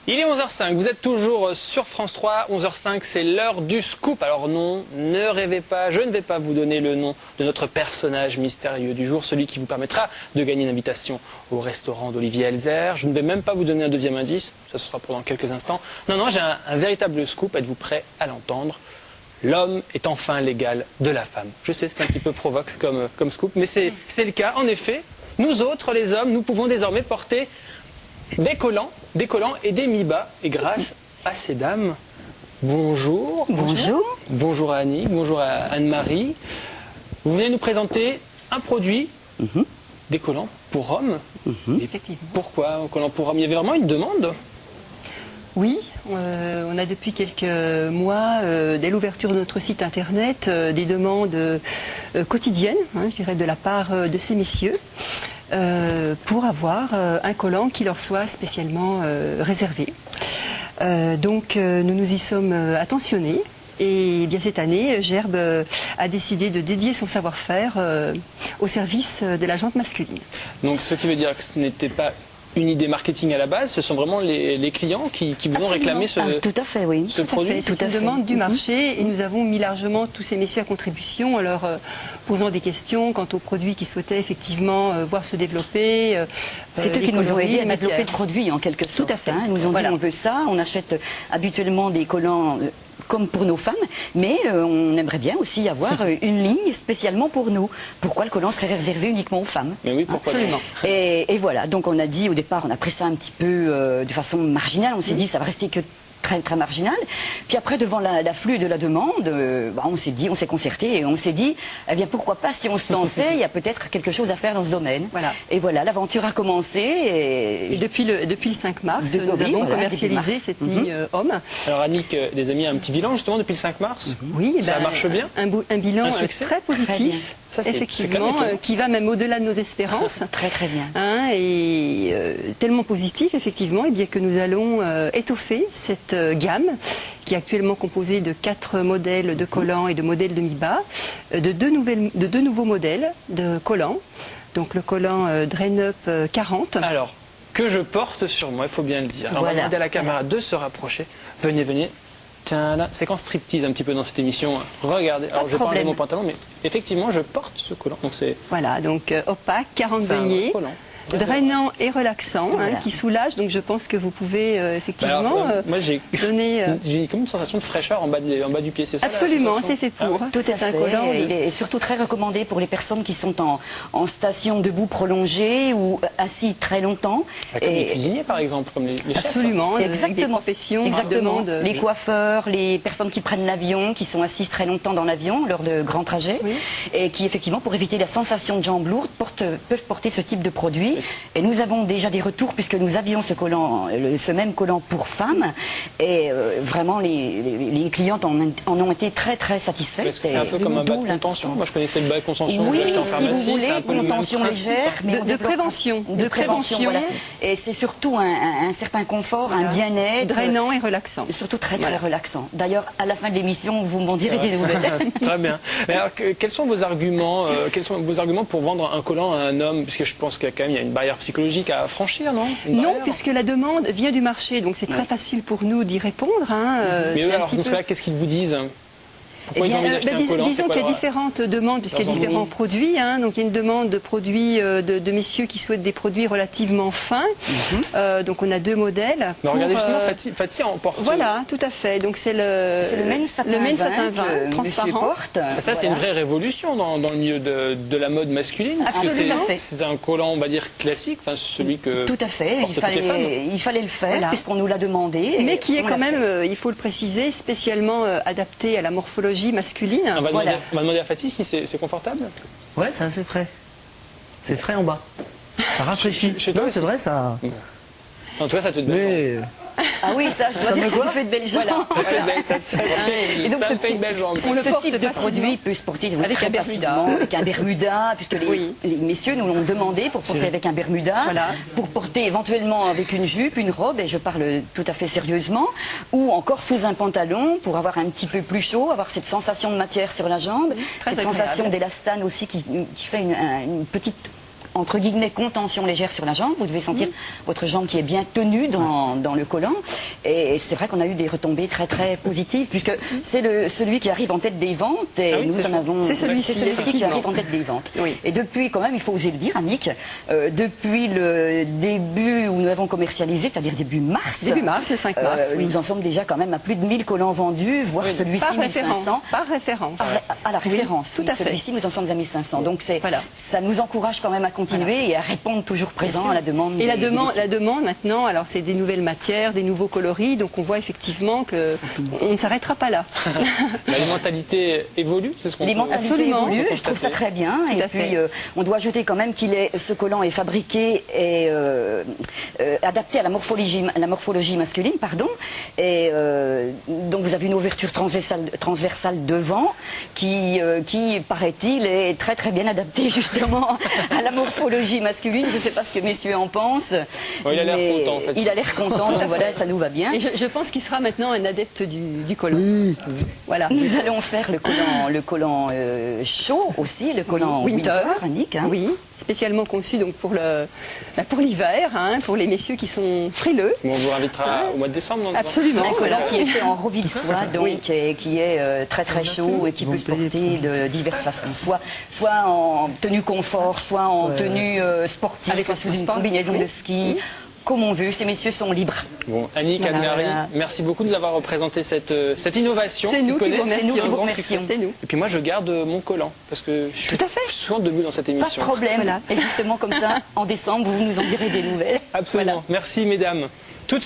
Il est 11h05, vous êtes toujours sur France 3, 11h05, c'est l'heure du scoop. Alors non, ne rêvez pas, je ne vais pas vous donner le nom de notre personnage mystérieux du jour, celui qui vous permettra de gagner une invitation au restaurant d'Olivier Elzer. Je ne vais même pas vous donner un deuxième indice, ça ce sera pour dans quelques instants. Non, j'ai un véritable scoop, êtes-vous prêts à l'entendre? L'homme est enfin l'égal de la femme. Je sais, c'est un petit peu provoque comme scoop, mais c'est le cas. En effet, nous autres, les hommes, nous pouvons désormais porter des collants et des mi-bas. Et grâce à ces dames, bonjour. Bonjour. Bonjour à Annick, bonjour à Anne-Marie. Vous venez nous présenter un produit, des collants pour hommes. Et pourquoi collants pour hommes? Il y avait vraiment une demande? Oui, on a depuis quelques mois, dès l'ouverture de notre site internet, des demandes quotidiennes, je dirais, de la part de ces messieurs, pour avoir un collant qui leur soit spécialement réservé. Donc nous nous y sommes attentionnés. Et bien cette année, Gerbe a décidé de dédier son savoir-faire au service de la jante masculine. Donc ce qui veut dire que ce n'était pas une idée marketing à la base, ce sont vraiment les clients qui vous ont réclamé ce produit. C'est une demande du marché et nous avons mis largement tous ces messieurs à contribution en leur posant des questions quant aux produits qu'ils souhaitaient effectivement voir se développer. C'est eux qui nous ont aidés à développer le produit en quelque sorte. Tout à fait. Ils nous ont dit on veut ça, on achète habituellement des collants comme pour nos femmes, mais on aimerait bien aussi avoir une ligne spécialement pour nous. Pourquoi le collant serait réservé uniquement aux femmes? Mais oui, pourquoi absolument. Et voilà, donc on a dit au départ, on a pris ça un petit peu de façon marginale, on s'est dit ça va rester que très marginal. Puis après, devant l'afflux de la demande, on s'est concerté et on s'est dit, eh bien pourquoi pas, si on se lançait, il y a peut-être quelque chose à faire dans ce domaine. Voilà. Et voilà, l'aventure a commencé. Et depuis le 5 mars, nous avons commercialisé cette ligne homme. Alors Annick, les amis, un petit bilan justement depuis le 5 mars. Oui, ça marche bien. Un bilan très positif. Très effectivement, qui va même au-delà de nos espérances. Très bien. Et tellement positif, effectivement, et bien que nous allons étoffer cette gamme, qui est actuellement composée de 4 modèles de collants et de modèles de mi-bas, de deux nouveaux modèles de collants. Donc le collant Drain Up 40. Alors, que je porte sur moi, il faut bien le dire. Alors, on va demander à la caméra de se rapprocher. Venez. Tiens, séquence striptease un petit peu dans cette émission. Regardez, alors je vais pas enlever mon pantalon, mais effectivement, je porte ce collant. Donc voilà, donc opaque, 40 deniers. Drainant et relaxant, qui soulage, donc je pense que vous pouvez effectivement moi j'ai comme une sensation de fraîcheur en bas du pied, c'est ça? Absolument, c'est fait pour. Tout à fait. Il est surtout très recommandé pour les personnes qui sont en station debout prolongée ou assis très longtemps. Comme les cuisiniers par exemple, comme les chefs. Absolument, exactement. Des professions, exactement. Les coiffeurs, les personnes qui prennent l'avion, qui sont assises très longtemps dans l'avion lors de grands trajets, et qui effectivement, pour éviter la sensation de jambes lourdes, peuvent porter ce type de produit. Et nous avons déjà des retours puisque nous avions ce même collant pour femmes et vraiment les clientes en ont été très satisfaites. Est-ce que c'est un peu comme un bas de contention? Moi je connaissais le bas de contention en pharmacie. Si vous voulez, contention légère, mais de prévention. Voilà. Et c'est surtout un certain confort, un bien-être. Drainant et relaxant. Surtout très relaxant. D'ailleurs, à la fin de l'émission, vous m'en direz des nouvelles. Très bien. Mais alors, quels sont vos arguments pour vendre un collant à un homme? Parce que je pense qu'il y a quand même une barrière psychologique à franchir, non? Non, puisque la demande vient du marché, donc c'est très facile pour nous d'y répondre. Mais eux, alors, dans ce cas-là, qu'est-ce qu'ils vous disent? Pourquoi ils ont envie d'acheter un collant? Disons qu'il y a différentes demandes, puisqu'il y a différents produits. Donc il y a une demande de produits de messieurs qui souhaitent des produits relativement fins. Donc on a 2 modèles. Mais regardez justement, Fatih en porte. Voilà, tout à fait. Donc c'est le Maine Satin Vin transparent. Ça, c'est une vraie révolution dans le milieu de la mode masculine. Absolument. C'est un collant, on va dire, classique, enfin celui que. Tout à fait. Il fallait le faire puisqu'on nous l'a demandé. Mais qui est quand même, il faut le préciser, spécialement adapté à la morphologie masculine. On va demander à Fatih si c'est confortable. Ouais, c'est assez frais. C'est frais en bas. Ça rafraîchit. Chez toi, c'est vrai, ça. En tout cas, ça te donne. Ah oui, ça, je dois dire que ça nous fait de belles jambes. Et donc, ce type de produit peut se porter avec un bermuda, puisque les messieurs nous l'ont demandé pour porter avec un bermuda, pour porter éventuellement avec une jupe, une robe, et je parle tout à fait sérieusement, ou encore sous un pantalon pour avoir un petit peu plus chaud, avoir cette sensation de matière sur la jambe, cette sensation d'élastane aussi qui fait une petite entre guillemets, contention légère sur la jambe. Vous devez sentir votre jambe qui est bien tenue dans le collant. Et c'est vrai qu'on a eu des retombées très très positives, puisque c'est celui qui arrive en tête des ventes. Et Ah oui, nous en avons. c'est celui-ci, qui effectivement. arrive en tête des ventes. Oui. Et depuis, quand même, il faut oser le dire, Annick, depuis le début où nous avons commercialisé, c'est-à-dire début mars. Début mars, le 5 mars, oui. Nous en sommes déjà quand même à plus de 1000 collants vendus, voire celui-ci Par 1500. référence. Par référence. À la référence, tout à fait. celui-ci nous en sommes à 1500. Donc Voilà. ça nous encourage quand même à continuer et à répondre toujours présent à la demande. Et la des demande maintenant, alors c'est des nouvelles matières, des nouveaux coloris, donc on voit effectivement que on ne s'arrêtera pas là. Les mentalités évoluent, c'est ce qu'on Les peut- mentalités Absolument. évoluent, On peut et je trouve ça constater. très bien. Tout Et à puis, fait. on doit ajouter quand même ce collant est fabriqué et adapté à la morphologie masculine, pardon. Et donc vous avez une ouverture transversale devant qui paraît-il, est très très bien adaptée justement à la morphologie masculine. Je ne sais pas ce que messieurs en pensent. Oh, il a l'air mais content, en fait. Il a l'air content, donc voilà, ça nous va bien. Et je pense qu'il sera maintenant un adepte du collant. Voilà. Nous allons faire le collant chaud aussi, le collant winter, Annick. Hein. Oui, spécialement conçu donc pour l'hiver, hein, pour les messieurs qui sont frileux. Bon, on vous invitera au mois de décembre. non Absolument. Un Voilà. collant qui est fait en roville soie, donc, et qui est très très chaud et qui peut se porter de diverses façons. Soit en tenue confort, soit en tenue sportive, Avec soit le sous une sport, combinaison oui. de ski. Comme on veut, ces messieurs sont libres. Bon, Annick, Voilà, Anne-Marie, voilà. merci beaucoup de nous avoir représenté cette innovation. C'est nous qui connaissent. vous remercions. C'est nous qui vous remercions. C'est nous. Et puis moi, je garde mon collant, parce que je suis Tout à fait. souvent debout dans cette Pas de émission. problème. Voilà. Et justement comme ça, en décembre, vous nous en direz des nouvelles. Absolument. Merci, mesdames.